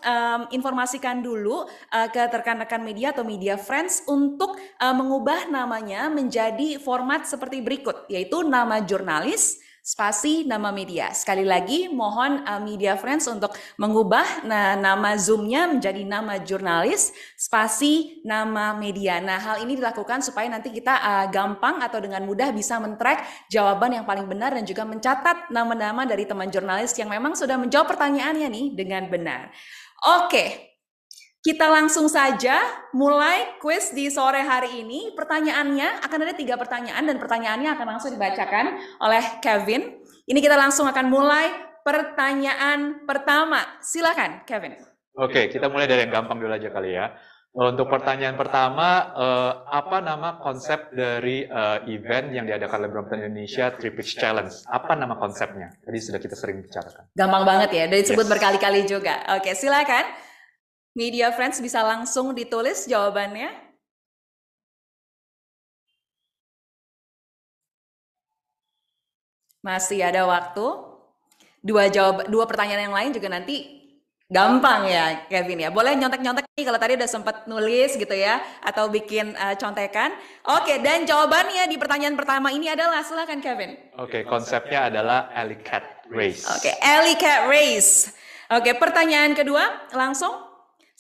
informasikan dulu ke rekan-rekan media atau media friends untuk mengubah namanya menjadi format seperti berikut, yaitu nama jurnalis spasi nama media. Sekali lagi mohon media friends untuk mengubah nama Zoom-nya menjadi nama jurnalis spasi nama media. Nah, hal ini dilakukan supaya nanti kita gampang atau dengan mudah bisa men-track jawaban yang paling benar dan juga mencatat nama-nama dari teman jurnalis yang memang sudah menjawab pertanyaannya nih dengan benar. Oke. Kita langsung saja mulai quiz di sore hari ini. Pertanyaannya akan ada 3 pertanyaan dan pertanyaannya akan langsung dibacakan oleh Kevin. Ini kita langsung akan mulai pertanyaan pertama. Silakan, Kevin. Oke, kita mulai dari yang gampang dulu aja kali ya. Untuk pertanyaan pertama, apa nama konsep dari event yang diadakan oleh Brompton Indonesia 3Pix Challenge? Apa nama konsepnya? Tadi sudah kita sering bicarakan. Gampang banget ya, dari disebut berkali-kali juga. Oke, silakan. Media friends bisa langsung ditulis jawabannya. Masih ada waktu. Dua pertanyaan yang lain juga nanti gampang ya, Kevin ya. Boleh nyontek-nyontek nih kalau tadi udah sempat nulis gitu ya, atau bikin contekan. Oke, dan jawabannya di pertanyaan pertama ini adalah, silakan Kevin. Oke, konsepnya adalah Alley Cat Race. Oke, Alley Cat Race. Oke, pertanyaan kedua langsung.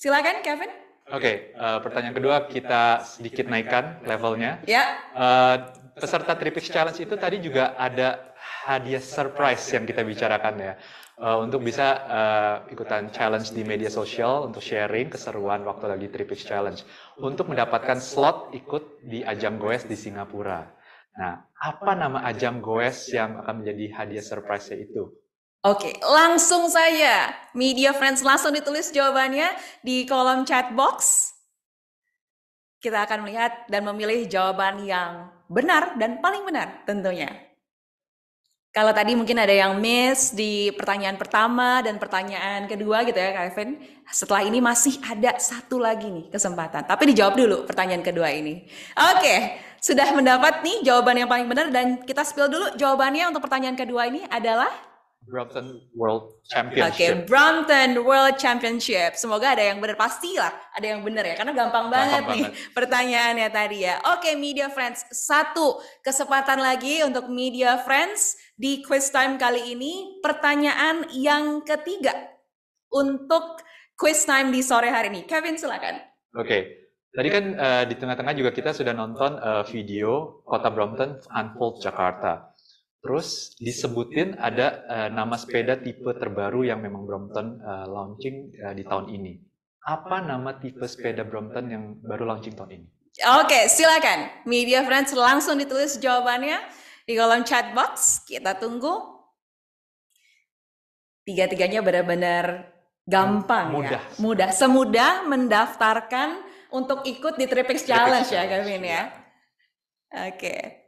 Silakan, Kevin. Oke, pertanyaan kedua kita sedikit naikkan levelnya. Ya. Peserta 3Pix Challenge itu tadi juga ada hadiah surprise yang kita bicarakan ya. Untuk bisa ikutan challenge di media sosial untuk sharing keseruan waktu lagi 3Pix Challenge. Untuk mendapatkan slot ikut di ajang goes di Singapura. Nah, apa nama ajang goes yang akan menjadi hadiah surprise-nya itu? Oke, langsung saja media friends langsung ditulis jawabannya di kolom chat box. Kita akan melihat dan memilih jawaban yang benar dan paling benar tentunya. Kalau tadi mungkin ada yang miss di pertanyaan pertama dan pertanyaan kedua gitu ya Kevin. Setelah ini masih ada satu lagi nih kesempatan. Tapi dijawab dulu pertanyaan kedua ini. Oke, sudah mendapat nih jawaban yang paling benar dan kita spill dulu jawabannya untuk pertanyaan kedua ini adalah Brompton World Championship. Oke, Brompton World Championship. Semoga ada yang benar, pastilah ada yang benar ya, karena gampang banget nih pertanyaannya tadi ya. Oke, media friends, satu kesempatan lagi untuk media friends di quiz time kali ini. Pertanyaan yang ketiga untuk quiz time di sore hari ini. Kevin, silakan. Oke. Tadi kan di tengah-tengah juga kita sudah nonton video Kota Brompton Unfold Jakarta. Terus disebutin ada nama sepeda tipe terbaru yang memang Brompton launching di tahun ini. Apa nama tipe sepeda Brompton yang baru launching tahun ini? Oke, silakan. Media friends langsung ditulis jawabannya di kolom chat box. Kita tunggu. Tiga-tiganya benar-benar gampang ya. Mudah. Semudah mendaftarkan untuk ikut di 3Pix Challenge ya, Kevin ya. Oke.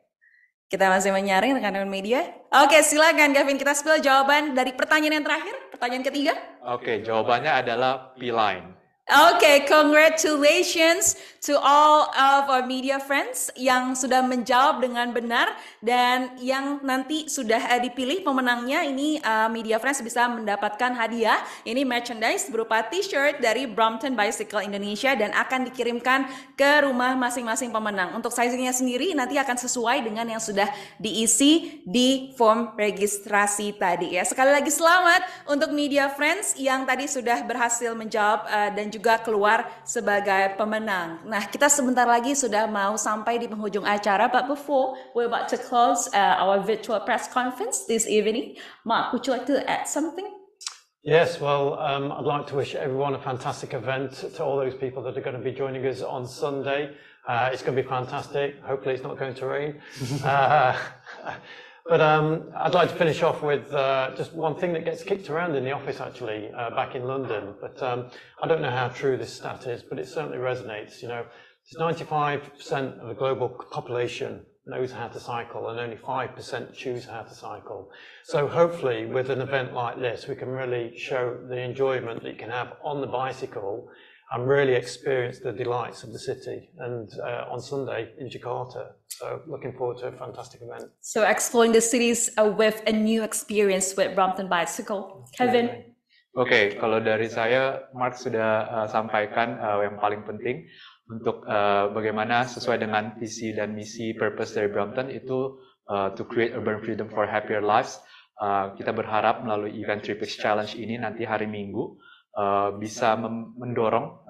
Kita masih menyaring rekan-rekan media. Oke, silakan Kevin, kita spill jawaban dari pertanyaan yang terakhir, pertanyaan ketiga. Oke, jawabannya adalah P-Line. Oke, congratulations to all of our media friends yang sudah menjawab dengan benar dan yang nanti sudah dipilih pemenangnya. Ini media friends bisa mendapatkan hadiah. Ini merchandise berupa t-shirt dari Brompton Bicycle Indonesia dan akan dikirimkan ke rumah masing-masing pemenang. Untuk sizingnya sendiri nanti akan sesuai dengan yang sudah diisi di form registrasi tadi ya. Sekali lagi selamat untuk media friends yang tadi sudah berhasil menjawab dan juga keluar sebagai pemenang. Nah, kita sebentar lagi sudah mau sampai di penghujung acara, but before we're about to close our virtual press conference this evening, Mark, would you like to add something? Yes, well, I'd like to wish everyone a fantastic event, to all those people that are going to be joining us on Sunday. It's going to be fantastic. Hopefully it's not going to rain. But I'd like to finish off with just one thing that gets kicked around in the office, actually, back in London. But I don't know how true this stat is, but it certainly resonates. You know, 95% of the global population knows how to cycle, and only 5% choose how to cycle. So hopefully, with an event like this, we can really show the enjoyment that you can have on the bicycle and really experience the delights of the city, and on Sunday in Jakarta. So looking forward to a fantastic event. So exploring the cities with a new experience with Brompton Bicycle. Kevin? Oke, kalau dari saya, Mark sudah sampaikan yang paling penting untuk bagaimana sesuai dengan visi dan misi purpose dari Brompton itu to create urban freedom for happier lives. Kita berharap melalui event TripX Challenge ini nanti hari Minggu bisa mendorong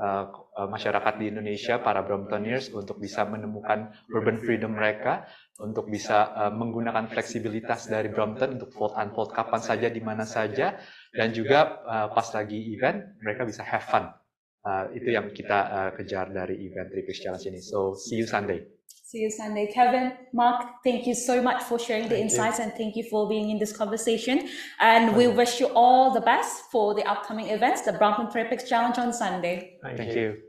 masyarakat di Indonesia, para Bromptoniers, untuk bisa menemukan urban freedom mereka, untuk bisa menggunakan fleksibilitas dari Brompton untuk fold unfold kapan saja, di mana saja, dan juga pas lagi event mereka bisa have fun. Itu yang kita kejar dari event TripX Challenge ini. So see you Sunday. See you Sunday. Kevin, Mark, thank you so much for sharing the insights and thank you for being in this conversation. And we wish you all the best for the upcoming events, the Brompton TripX Challenge on Sunday. Thank you.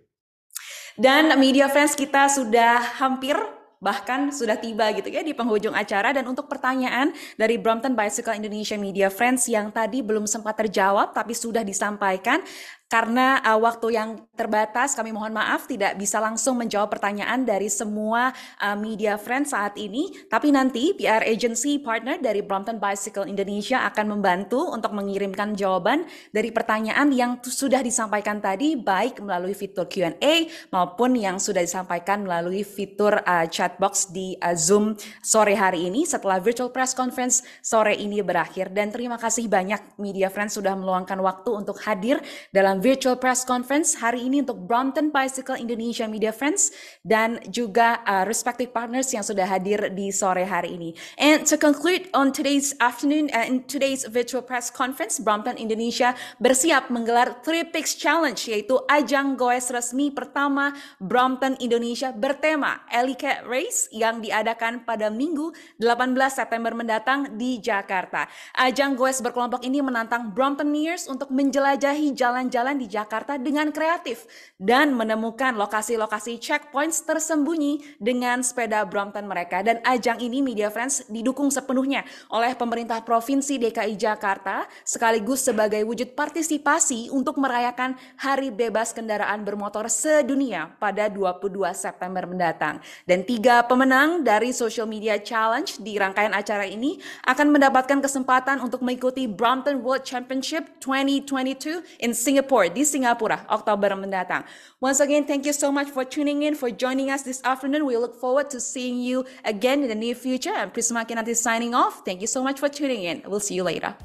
Dan media friends, kita sudah hampir bahkan sudah tiba gitu ya di penghujung acara, dan untuk pertanyaan dari Brompton Bicycle Indonesia Media Friends yang tadi belum sempat terjawab tapi sudah disampaikan, karena waktu yang terbatas, kami mohon maaf tidak bisa langsung menjawab pertanyaan dari semua media friends saat ini. Tapi nanti PR Agency partner dari Brompton Bicycle Indonesia akan membantu untuk mengirimkan jawaban dari pertanyaan yang sudah disampaikan tadi, baik melalui fitur Q&A maupun yang sudah disampaikan melalui fitur chatbox di Zoom sore hari ini setelah virtual press conference sore ini berakhir. Dan terima kasih banyak media friends sudah meluangkan waktu untuk hadir dalam virtual press conference hari ini untuk Brompton Bicycle Indonesia Media Friends dan juga respective partners yang sudah hadir di sore hari ini. And to conclude on today's afternoon, in today's virtual press conference, Brompton Indonesia bersiap menggelar TripX Challenge, yaitu ajang goes resmi pertama Brompton Indonesia bertema Elite Race yang diadakan pada Minggu 18 September mendatang di Jakarta. Ajang goes berkelompok ini menantang Bromptoniers untuk menjelajahi jalan-jalan di Jakarta dengan kreatif dan menemukan lokasi-lokasi checkpoints tersembunyi dengan sepeda Brompton mereka. Dan ajang ini, media friends, didukung sepenuhnya oleh pemerintah Provinsi DKI Jakarta sekaligus sebagai wujud partisipasi untuk merayakan Hari Bebas Kendaraan Bermotor Sedunia pada 22 September mendatang. Dan 3 pemenang dari Social Media Challenge di rangkaian acara ini akan mendapatkan kesempatan untuk mengikuti Brompton World Championship 2022 in Singapore, di Singapura, Oktober mendatang. Once again, thank you so much for tuning in, for joining us this afternoon. We look forward to seeing you again in the near future. And Prisma Kinanti signing off. Thank you so much for tuning in. We'll see you later.